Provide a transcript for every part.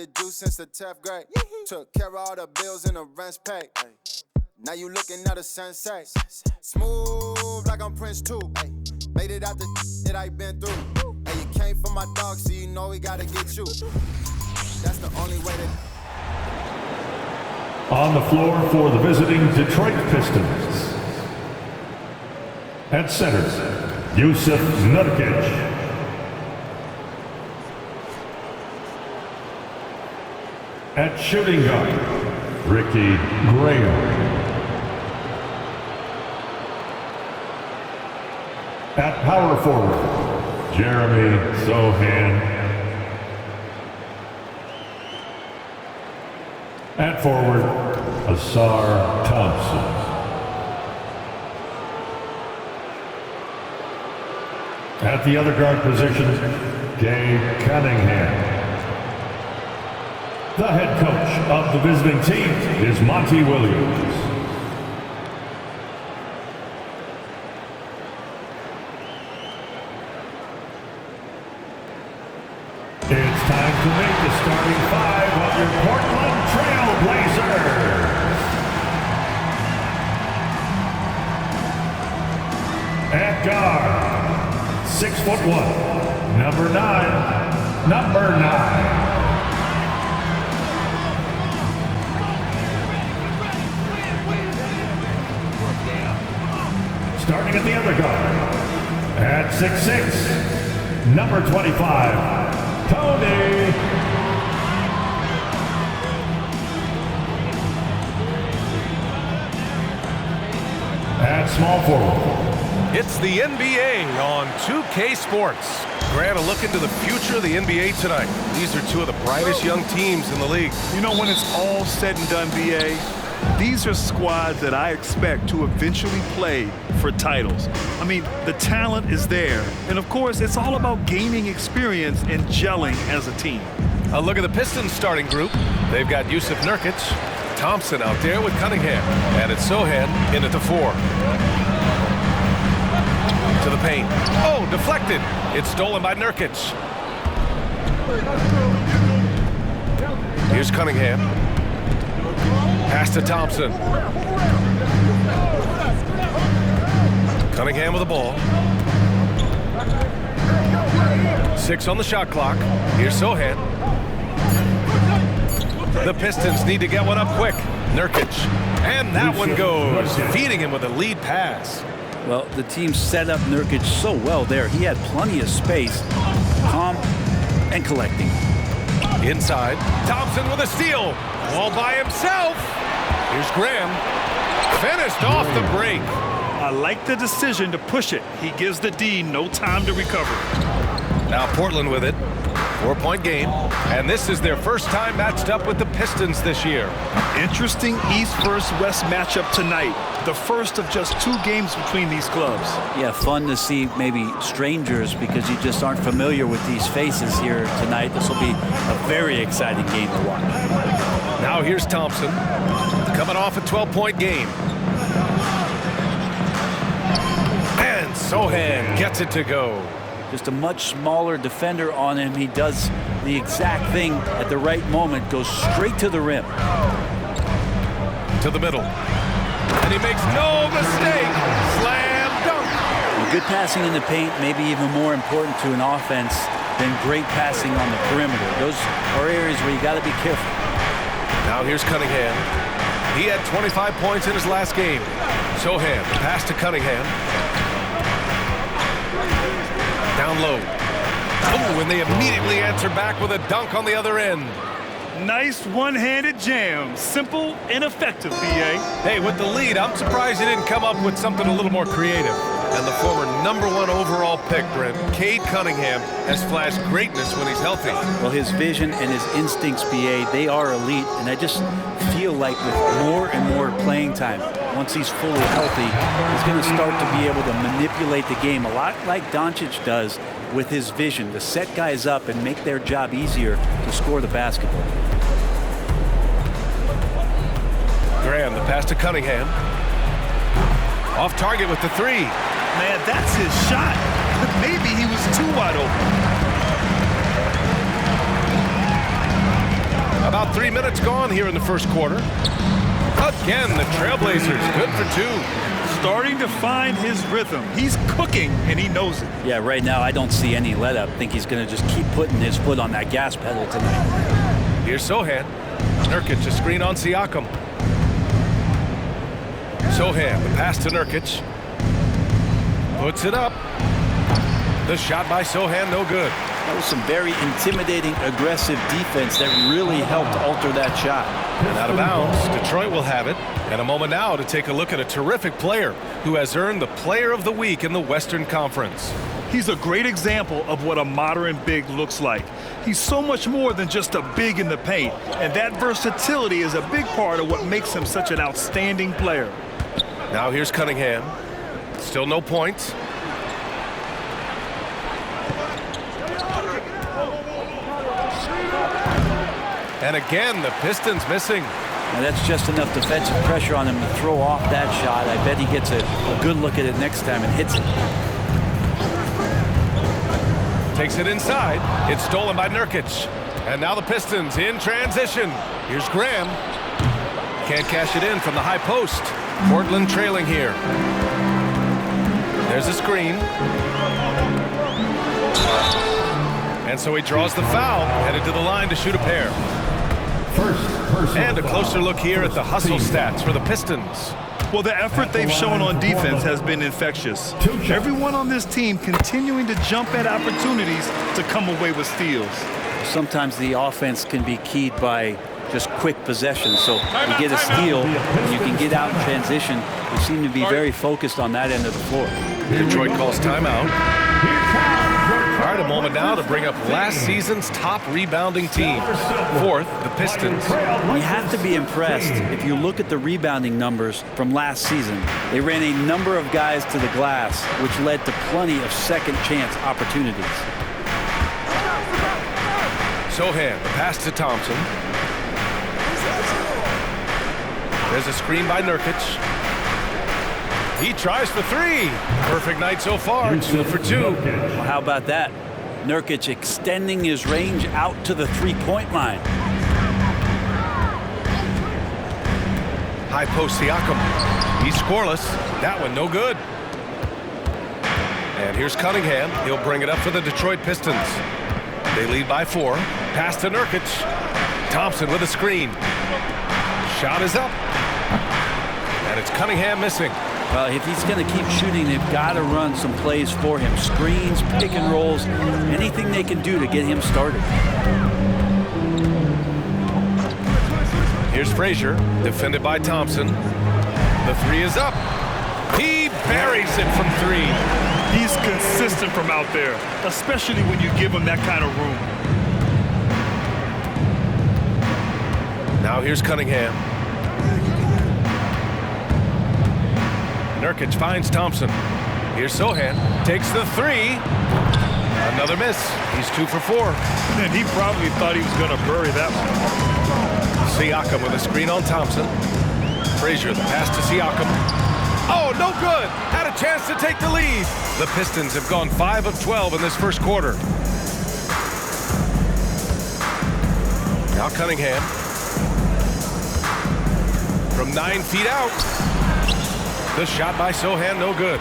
the juice since the 10th grade. Took care of all the bills and the rent's paid. Now you looking at a sensei. Smooth like I'm Prince too. Made it out the that I been through. And you came for my dog, so you know we gotta get you. That's the only way to. On the floor for the visiting Detroit Pistons. At center, Jusuf Nurkic. At shooting guard, Ricky Graham. At power forward, Jeremy Sochan. At forward, Ausar Thompson. At the other guard position, Cade Cunningham. The head coach of the visiting team is Monty Williams. It's time to make the starting five of your Portland Trail Blazers. At guard, 6'1", number 9. Starting at the other guard, at 6'6", number 25, Tony. At small forward. It's the NBA on 2K Sports. Grant, a look into the future of the NBA tonight. These are two of the brightest young teams in the league. You know, when it's all said and done, BA, these are squads that I expect to eventually play for titles. I mean, the talent is there. And, of course, it's all about gaining experience and gelling as a team. A look at the Pistons starting group. They've got Jusuf Nurkic, Thompson out there with Cunningham, and it's Sochan in at the 4. To the paint. Oh, deflected. It's stolen by Nurkic. Here's Cunningham. Pass to Thompson. Cunningham with the ball. 6 on the shot clock. Here's Sochan. The Pistons need to get one up quick. Nurkic. And that one goes, feeding him with a lead pass. Well, the team set up Nurkic so well there. He had plenty of space, calm and collecting. Inside, Thompson with a steal. All by himself. Here's Graham. Finished off the break. I like the decision to push it. He gives the D no time to recover. Now Portland with it. 4-point game. And this is their first time matched up with the Pistons this year. Interesting East versus West matchup tonight. The first of just 2 games between these clubs. Yeah, fun to see maybe strangers because you just aren't familiar with these faces here tonight. This will be a very exciting game to watch. Now here's Thompson, coming off a 12-point game. And Sochan gets it to go. Just a much smaller defender on him. He does the exact thing at the right moment, goes straight to the rim. To the middle. And he makes no mistake. Slam dunk. Well, good passing in the paint may be even more important to an offense than great passing on the perimeter. Those are areas where you got to be careful. Now here's Cunningham. He had 25 points in his last game. Sochan, the pass to Cunningham. Down low. Oh, and they immediately answer back with a dunk on the other end. Nice one-handed jam. Simple and effective, BA. Hey, with the lead, I'm surprised he didn't come up with something a little more creative. And the former #1 overall pick, Brent, Cade Cunningham, has flashed greatness when he's healthy. Well, his vision and his instincts, BA, they are elite. And I just feel like with more and more playing time, once he's fully healthy, he's going to start to be able to manipulate the game a lot like Doncic does with his vision, to set guys up and make their job easier to score the basketball. Graham, the pass to Cunningham. Off target with the 3. Man, that's his shot. Maybe he was too wide open. About 3 minutes gone here in the first quarter. Again, the Trailblazers good for 2. Starting to find his rhythm. He's cooking, and he knows it. Yeah, right now I don't see any let up. I think he's going to just keep putting his foot on that gas pedal tonight. Here's Sochan. Nurkic, a screen on Siakam. Sochan, the pass to Nurkic. Puts it up. The shot by Sochan, no good. That was some very intimidating, aggressive defense that really helped alter that shot. And out of bounds, Detroit will have it. And a moment now to take a look at a terrific player who has earned the Player of the Week in the Western Conference. He's a great example of what a modern big looks like. He's so much more than just a big in the paint, and that versatility is a big part of what makes him such an outstanding player. Now here's Cunningham. Still no points. And again, the Pistons missing. Now that's just enough defensive pressure on him to throw off that shot. I bet he gets a good look at it next time and hits it. Takes it inside. It's stolen by Nurkic. And now the Pistons in transition. Here's Graham. Can't cash it in from the high post. Portland trailing here. There's a screen. And so he draws the foul, headed to the line to shoot a pair. And a closer look here at the hustle stats for the Pistons. Well, the effort they've shown on defense has been infectious. Everyone on this team continuing to jump at opportunities to come away with steals. Sometimes the offense can be keyed by just quick possession. So you get a steal, you can get out in transition. We seem to be very focused on that end of the floor. Detroit calls timeout. All right, a moment now to bring up last season's top rebounding team. Fourth, the Pistons. We have to be impressed. If you look at the rebounding numbers from last season, they ran a number of guys to the glass, which led to plenty of second chance opportunities. Sochan, the pass to Thompson. There's a screen by Nurkic. He tries for 3. Perfect night so far, 2 for 2. Well, how about that? Nurkic extending his range out to the three-point line. High post Siakam. He's scoreless. That one no good. And here's Cunningham. He'll bring it up for the Detroit Pistons. They lead by 4. Pass to Nurkic. Thompson with a screen. Shot is up. And it's Cunningham missing. Well, if he's going to keep shooting, they've got to run some plays for him. Screens, pick and rolls, anything they can do to get him started. Here's Frazier, defended by Thompson. The 3 is up. He buries it from 3. He's consistent from out there, especially when you give him that kind of room. Now here's Cunningham. Nurkic finds Thompson. Here's Sochan. Takes the 3. Another miss. He's 2 for 4. And he probably thought he was going to bury that one. Siakam with a screen on Thompson. Frazier, the pass to Siakam. Oh, no good. Had a chance to take the lead. The Pistons have gone 5 of 12 in this first quarter. Now Cunningham. From 9 feet out. The shot by Sochan, no good.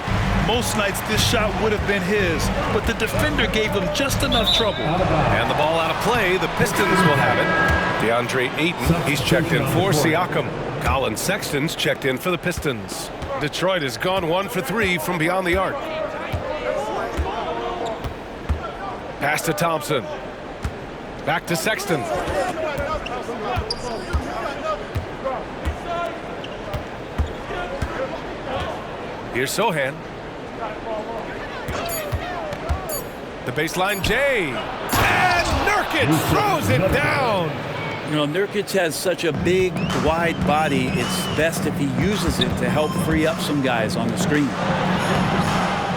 Most nights this shot would have been his, but the defender gave him just enough trouble. And the ball out of play, the Pistons will have it. DeAndre Ayton, he's checked in for Siakam. Colin Sexton's checked in for the Pistons. Detroit has gone 1 for 3 from beyond the arc. Pass to Thompson. Back to Sexton. Here's Sochan. The baseline, Jay. And Nurkic throws it down. You know, Nurkic has such a big, wide body. It's best if he uses it to help free up some guys on the screen.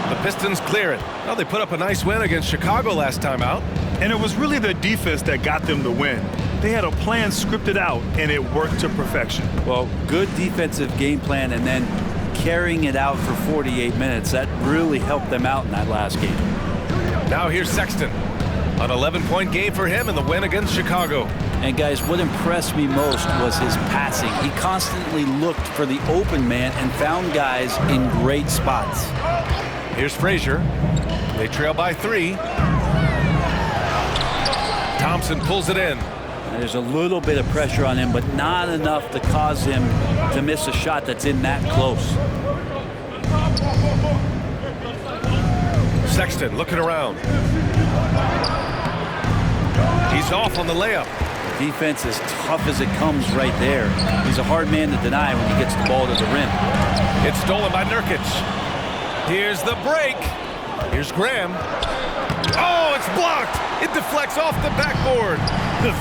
The Pistons clear it. Well, they put up a nice win against Chicago last time out. And it was really their defense that got them the win. They had a plan scripted out, and it worked to perfection. Well, good defensive game plan, and then carrying it out for 48 minutes. That really helped them out in that last game. Now here's Sexton. An 11-point game for him in the win against Chicago. And guys, what impressed me most was his passing. He constantly looked for the open man and found guys in great spots. Here's Frazier. They trail by 3. Thompson pulls it in. There's a little bit of pressure on him, but not enough to cause him to miss a shot that's in that close. Sexton looking around. He's off on the layup. Defense as tough as it comes right there. He's a hard man to deny when he gets the ball to the rim. It's stolen by Nurkic. Here's the break. Here's Graham. Oh, it's blocked. It deflects off the backboard.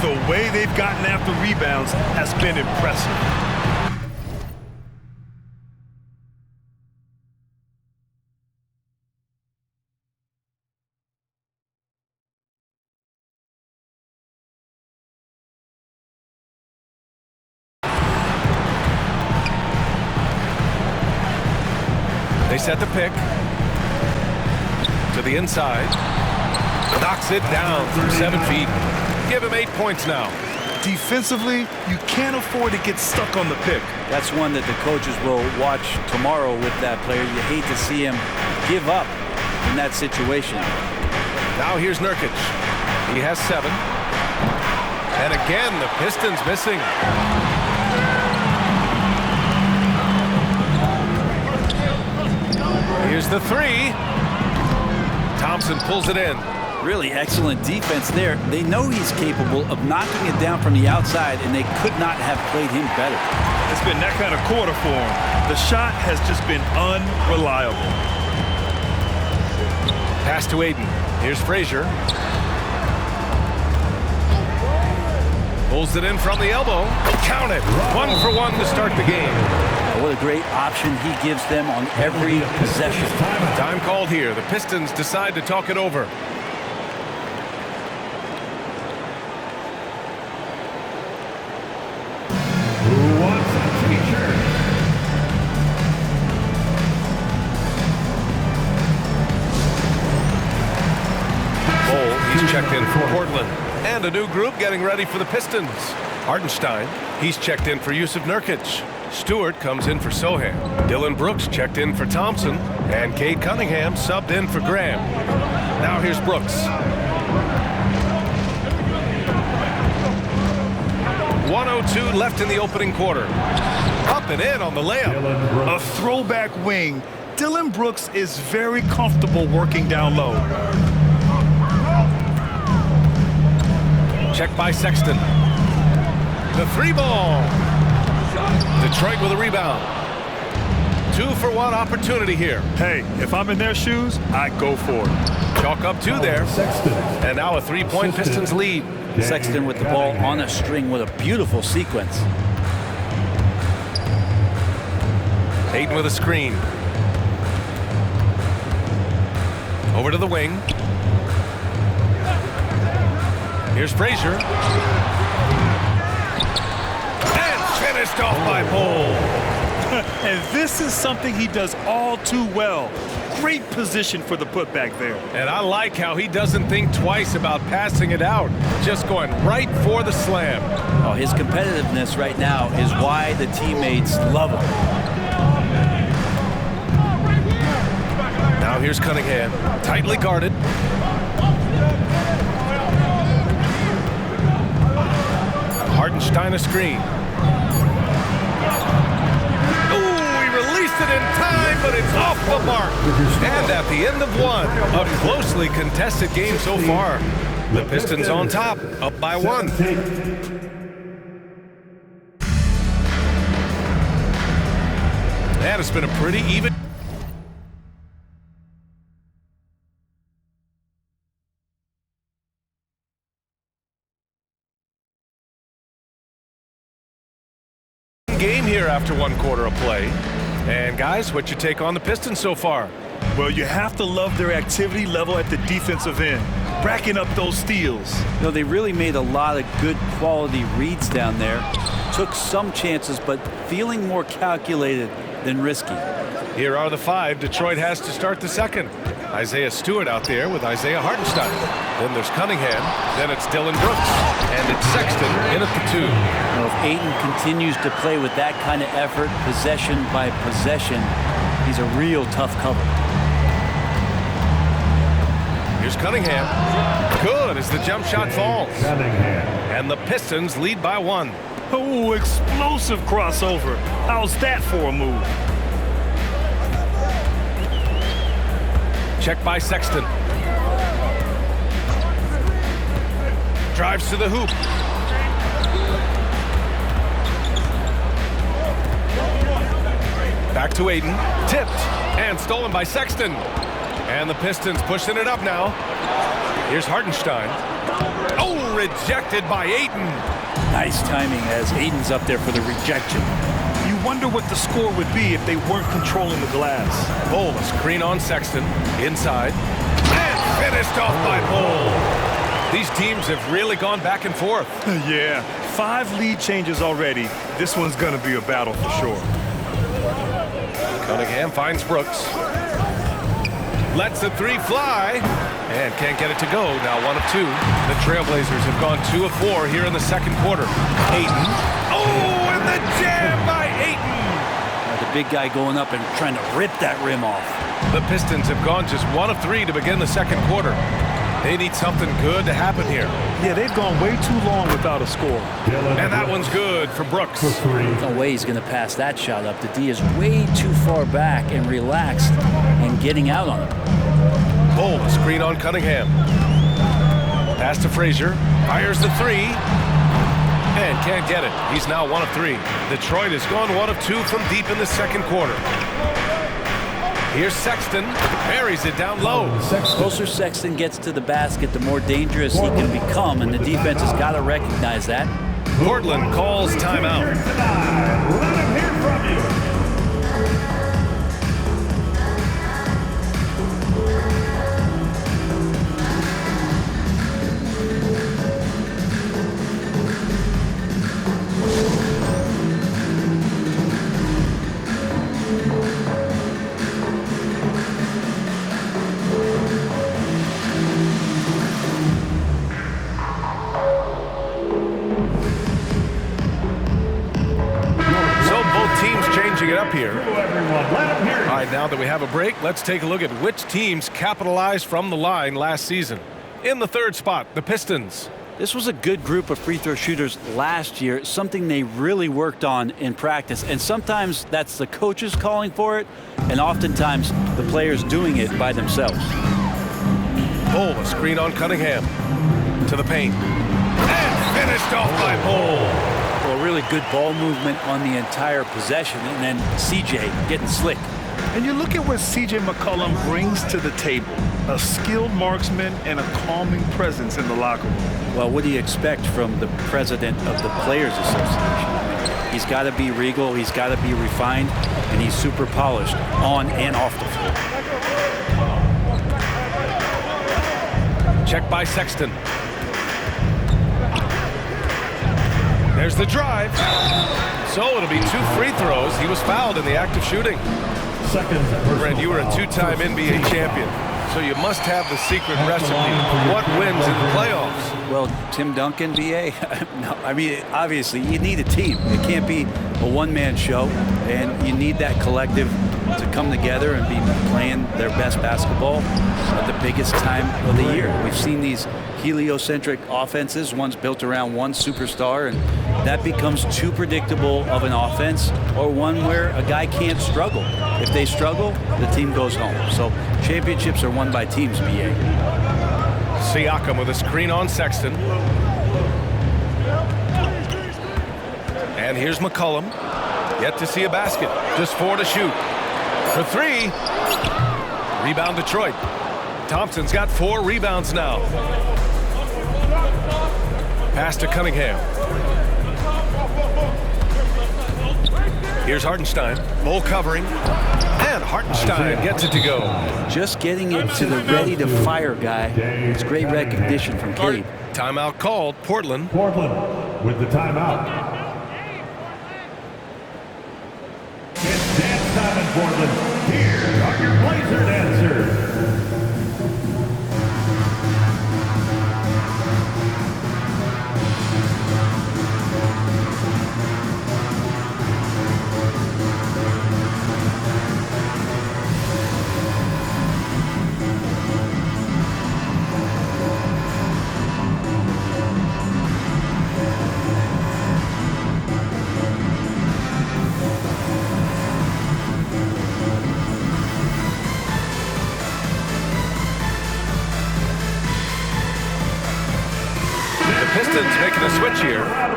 The way they've gotten after rebounds has been impressive. They set the pick to the inside. Knocks it down from 7 feet. Give him 8 points now. Defensively, you can't afford to get stuck on the pick. That's one that the coaches will watch tomorrow with that player. You hate to see him give up in that situation. Now here's Nurkic. He has 7. And again, the Pistons missing. Here's the 3. Thompson pulls it in. Really excellent defense there. They know he's capable of knocking it down from the outside, and they could not have played him better. It's been that kind of quarter for him. The shot has just been unreliable. Pass to Aiden. Here's Frazier. Pulls it in from the elbow. Count it. 1 for 1 to start the game. What a great option he gives them on every possession. Time called here. The Pistons decide to talk it over. Who wants a t-shirt? Cole, he's checked in for Portland. And a new group getting ready for the Pistons. Hartenstein, he's checked in for Yusuf Nurkic. Stewart comes in for Sohan. Dylan Brooks checked in for Thompson. And Cade Cunningham subbed in for Graham. Now here's Brooks. 1:02 left in the opening quarter. Up and in on the layup. A throwback wing. Dylan Brooks is very comfortable working down low. Check by Sexton. The 3 ball. Detroit with a rebound. 2 for 1 opportunity here. Hey, if I'm in their shoes, I go for it. Chalk up 2 there. Sexton. And now a 3-point Pistons lead. Sexton with the ball on a string with a beautiful sequence. Aiden with a screen. Over to the wing. Here's Frazier. And finished off by Bol. And this is something he does all too well. Great position for the putback there. And I like how he doesn't think twice about passing it out. Just going right for the slam. Oh, his competitiveness right now is why the teammates love him. Now here's Cunningham. Tightly guarded. Hartenstein a screen. It in time, but it's off the mark. And at the end of 1, a closely contested game so far. The Pistons on top, up by 1. And it's been a pretty even game here after 1 quarter of play. And guys, what's your take on the Pistons so far? Well, you have to love their activity level at the defensive end, racking up those steals. You know, they really made a lot of good quality reads down there. Took some chances, but feeling more calculated than risky. Here are the 5 Detroit has to start the second. Isaiah Stewart out there with Isaiah Hartenstein. Then there's Cunningham. Then it's Dylan Brooks. And it's Sexton in at the 2. Now, if Ayton continues to play with that kind of effort, possession by possession, he's a real tough cover. Here's Cunningham. Good as the jump shot falls. Cunningham. And the Pistons lead by 1. Oh, explosive crossover. How's that for a move? Check by Sexton. Drives to the hoop. Back to Ayton. Tipped and stolen by Sexton. And the Pistons pushing it up now. Here's Hartenstein. Oh, rejected by Ayton. Nice timing as Ayton's up there for the rejection. You wonder what the score would be if they weren't controlling the glass. Bol, screen on Sexton. Inside. And finished off by Bol. These teams have really gone back and forth. Yeah, 5 lead changes already. This one's going to be a battle for sure. Cunningham finds Brooks. Lets the 3 fly. And can't get it to go. Now 1 of 2. The Trailblazers have gone 2 of 4 here in the second quarter. Ayton. Oh, and the jam by Ayton. The big guy going up and trying to rip that rim off. The Pistons have gone just 1 of 3 to begin the second quarter. They need something good to happen here. Yeah, they've gone way too long without a score. And that one's good for Brooks. There's no way he's going to pass that shot up. The D is way too far back and relaxed and getting out on him. Bol, screen on Cunningham. Pass to Frazier. Fires the 3. And can't get it. He's now 1 of 3. Detroit has gone 1 of 2 from deep in the second quarter. Here's Sexton. Buries it down low. The closer Sexton gets to the basket, the more dangerous he can become, and the defense has got to recognize that. Portland calls timeout. Let him hear from you. It up here. All right, now that we have a break, let's take a look at which teams capitalized from the line last season. In the 3rd spot, the Pistons. This was a good group of free throw shooters last year, something they really worked on in practice. And sometimes that's the coaches calling for it, and oftentimes the players doing it by themselves. Bol, a screen on Cunningham. To the paint. And finished off by Bol. Well, really good ball movement on the entire possession, and then CJ getting slick. And you look at what CJ McCollum brings to the table. A skilled marksman and a calming presence in the locker room. Well, what do you expect from the president of the Players Association? He's got to be regal, he's got to be refined, and he's super polished on and off the floor. Check by Sexton. There's the drive. So it'll be 2 free throws. He was fouled in the act of shooting. Brent, you were a 2-time NBA champion, so you must have the secret recipe. What wins in the playoffs? Well, Tim Duncan, BA, no, I mean, obviously, you need a team. It can't be a one-man show, and you need that collective to come together and be playing their best basketball at the biggest time of the year. We've seen these heliocentric offenses, one's built around one superstar, and that becomes too predictable of an offense, or one where a guy can't struggle. If they struggle, the team goes home. So championships are won by teams, BA. Siakam with a screen on Sexton. And here's McCollum. Yet to see a basket. Just 4 to shoot. For 3. Rebound Detroit. Thompson's got 4 rebounds now. Pass to Cunningham. Here's Hartenstein. Bol covering. And Hartenstein gets it to go. Just getting it to the ready-to-fire guy. It's great recognition from Cade. Timeout called. Portland. Portland with the timeout. It's dance time in Portland. Here are your Blazer dancers.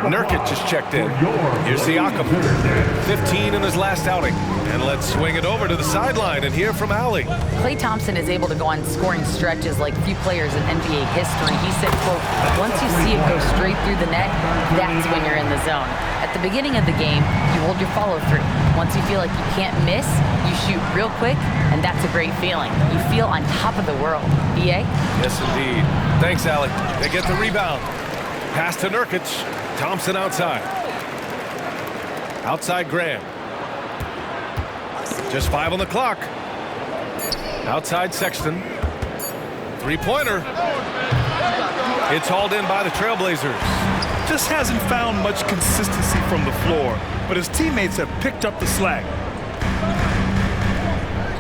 Nurkic just checked in. Here's Siakam, 15 in his last outing. And let's swing it over to the sideline and hear from Allie. Klay Thompson is able to go on scoring stretches like few players in NBA history. He said, quote, once you see it go straight through the net, that's when you're in the zone. At the beginning of the game, you hold your follow-through. Once you feel like you can't miss, you shoot real quick, and that's a great feeling. You feel on top of the world. BA? Yes, indeed. Thanks, Allie. They get the rebound. Pass to Nurkic. Thompson outside. Outside Graham. Just 5 on the clock. Outside Sexton. Three-pointer. It's hauled in by the Trailblazers. Just hasn't found much consistency from the floor, but his teammates have picked up the slack.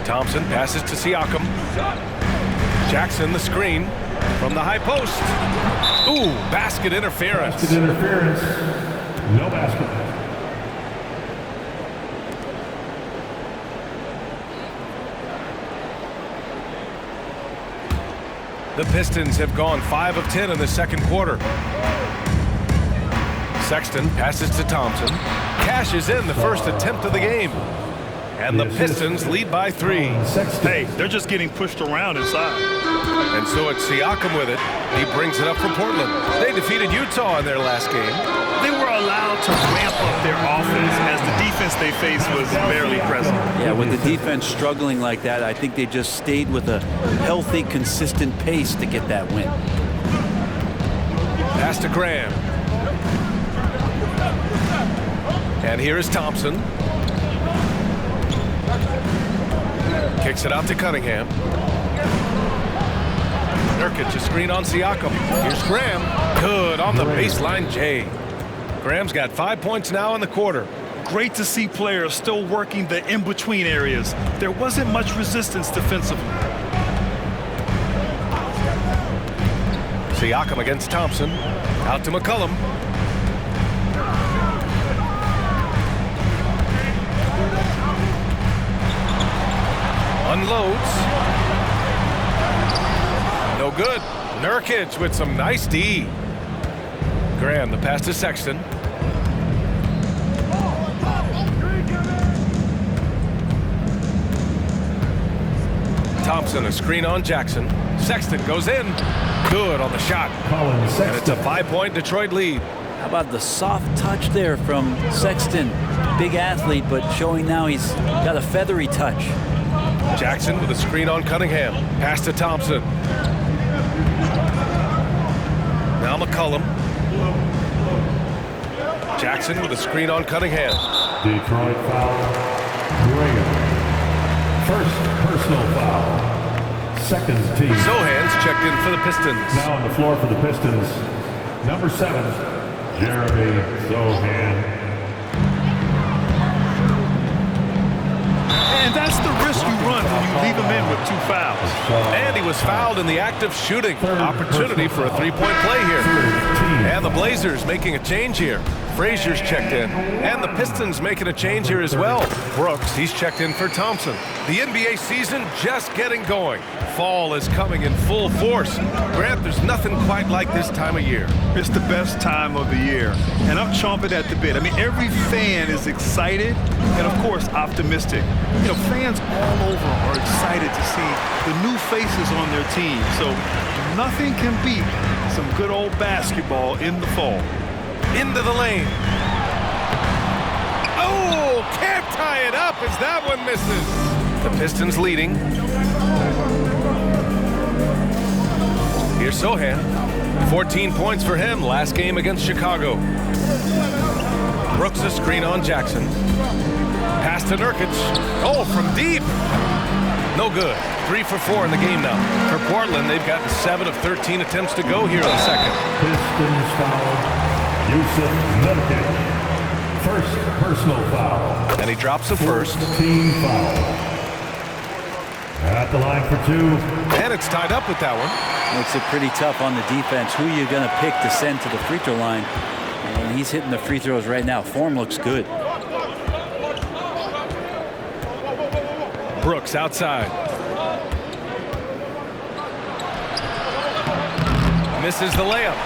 Thompson passes to Siakam. Jackson the screen from the high post. Ooh, basket interference. Basket interference. No basket. The Pistons have gone 5 of 10 in the second quarter. Sexton passes to Thompson. Cashes in the first attempt of the game. And the Pistons lead by 3. Hey, they're just getting pushed around inside. And so it's Siakam with it. He brings it up for Portland. They defeated Utah in their last game. They were allowed to ramp up their offense as the defense they faced was barely present. Yeah, with the defense struggling like that, I think they just stayed with a healthy, consistent pace to get that win. Pass to Graham. And here is Thompson. Kicks it out to Cunningham. Nurkic, a screen on Siakam. Here's Graham. Good on the baseline, Jay. Graham's got 5 points now in the quarter. Great to see players still working the in-between areas. There wasn't much resistance defensively. Siakam against Thompson. Out to McCollum. Unloads. No good. Nurkic with some nice D. Graham, the pass to Sexton. Thompson, a screen on Jackson. Sexton goes in. Good on the shot. And it's a 5-point Detroit lead. How about the soft touch there from Sexton? Big athlete, but showing now he's got a feathery touch. Jackson with a screen on Cunningham. Pass to Thompson. Now McCollum. Jackson with a screen on Cunningham. Detroit foul. Graham. First personal foul. Second team. Sohan's checked in for the Pistons. Now on the floor for the Pistons, number 7, Jeremy Sohan. And that's the risk you run when you leave him in with 2 fouls. And he was fouled in the act of shooting. Opportunity for a 3-point play here. And the Blazers making a change here. Frazier's checked in. And the Pistons making a change here as well. Brooks, he's checked in for Thompson. The NBA season just getting going. Fall is coming in full force. Grant, there's nothing quite like this time of year. It's the best time of the year, and I'm chomping at the bit. I mean, every fan is excited and, of course, optimistic. You know, fans all over are excited to see the new faces on their team. So nothing can beat some good old basketball in the fall. Into the lane. Oh, can't tie it up as that one misses. The Pistons leading. Here's Sohan. 14 points for him last game against Chicago. Brooks a screen on Jackson. Pass to Nurkic. Oh, from deep. No good. 3 for 4 in the game now. For Portland, they've gotten 7 of 13 attempts to go here in the second. Pistons foul. Yusuf Nurkic. First personal foul. And he drops the first. Team foul. At the line for 2. And it's tied up with that one. Makes it pretty tough on the defense. Who are you going to pick to send to the free throw line? And he's hitting the free throws right now. Form looks good. Brooks outside. Misses the layup.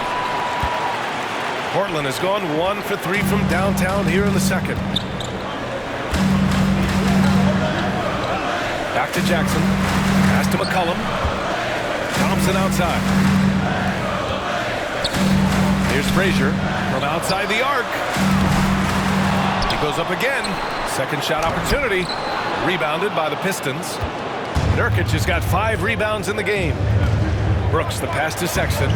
Portland has gone 1 for 3 from downtown here in the second. Back to Jackson. Pass to McCollum. Thompson outside. Here's Frazier from outside the arc. He goes up again. Second shot opportunity. Rebounded by the Pistons. Nurkic has got 5 rebounds in the game. Brooks, the pass to Sexton.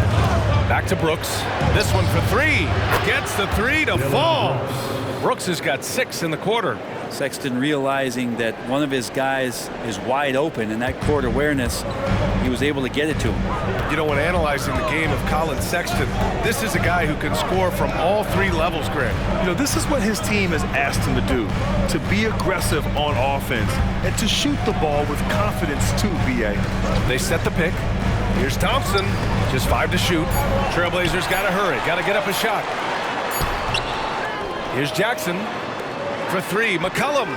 Back to Brooks. This one for 3. Gets the 3 to fall. Brooks has got 6 in the quarter. Sexton realizing that one of his guys is wide open, and that court awareness, he was able to get it to him. You know, when analyzing the game of Colin Sexton, this is a guy who can score from all 3 levels, Greg. You know, this is what his team has asked him to do, to be aggressive on offense and to shoot the ball with confidence too, B.A. They set the pick. Here's Thompson, just 5 to shoot. Trailblazers got to hurry, got to get up a shot. Here's Jackson for 3, McCollum.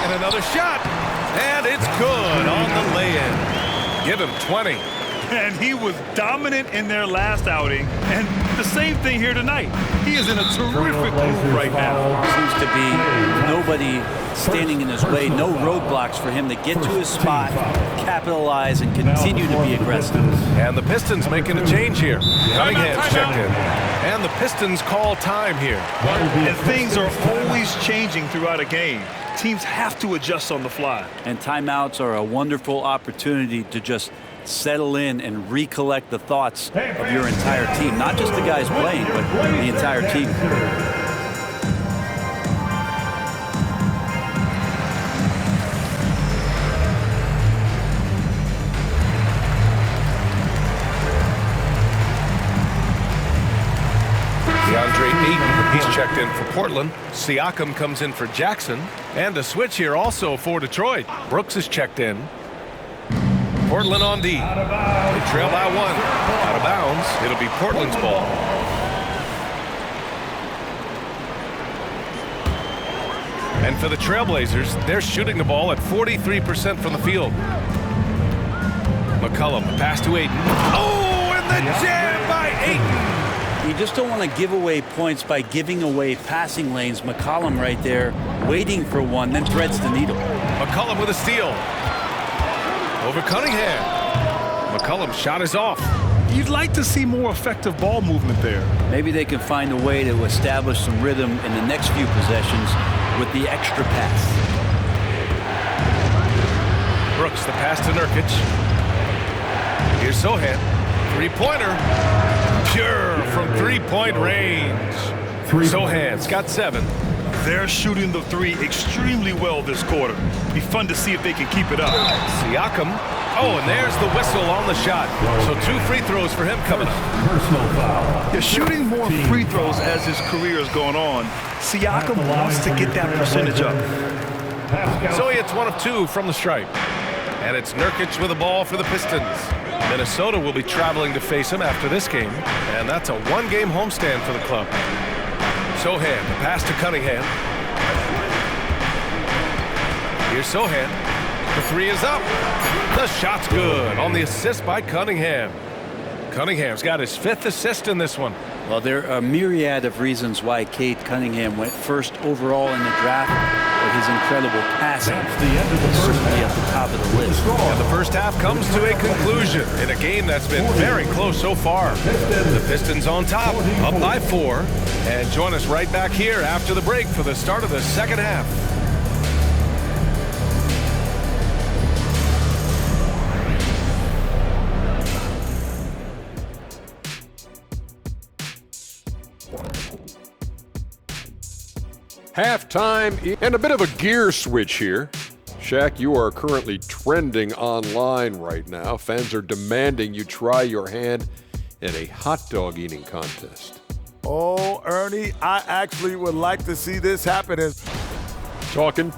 And another shot, and it's good on the lay-in. Give him 20. And he was dominant in their last outing, and the same thing here tonight. He is in a terrific mood right now. Seems to be nobody standing in his way, no roadblocks for him to get to his spot, capitalize, and continue to be aggressive. And the Pistons making a change here. Cunningham's checked in. And the Pistons call time here. And things are always changing throughout a game. Teams have to adjust on the fly. And timeouts are a wonderful opportunity to just settle in and recollect the thoughts of your entire team. Not just the guys playing, but the entire team. DeAndre Ayton, he's checked in for Portland. Siakam comes in for Jackson. And a switch here also for Detroit. Brooks is checked in. Portland on D. They trail by 1. Out of bounds. It'll be Portland's ball. And for the Trailblazers, they're shooting the ball at 43% from the field. McCollum, pass to Ayton. Oh, and the jam by Ayton. You just don't want to give away points by giving away passing lanes. McCollum right there, waiting for one, then threads the needle. McCollum with a steal. Over Cunningham. McCollum's shot is off. You'd like to see more effective ball movement there. Maybe they can find a way to establish some rhythm in the next few possessions with the extra pass. Brooks, the pass to Nurkic. Here's Sohan. 3-pointer. Pure from 3-point range. Sohan's got 7. They're shooting the 3 extremely well this quarter. Be fun to see if they can keep it up. Siakam. Oh, and there's the whistle on the shot. So 2 free throws for him coming up. Yeah, shooting more free throws as his career is going on. Siakam wants to get that percentage up. So he hits 1 of 2 from the stripe. And it's Nurkic with the ball for the Pistons. Minnesota will be traveling to face him after this game. And that's a 1-game homestand for the club. Sohan, the pass to Cunningham. Here's Sohan. The 3 is up. The shot's good on the assist by Cunningham. Cunningham's got his 5th assist in this one. Well, there are a myriad of reasons why Cade Cunningham went first overall in the draft, but his incredible passing is certainly at the top of the list. And the first half comes to a conclusion in a game that's been very close so far. The Pistons on top, up by 4. And join us right back here after the break for the start of the second half. Halftime and a bit of a gear switch here. Shaq, you are currently trending online right now. Fans are demanding you try your hand in a hot dog eating contest. Oh, Ernie, I actually would like to see this happen. Talking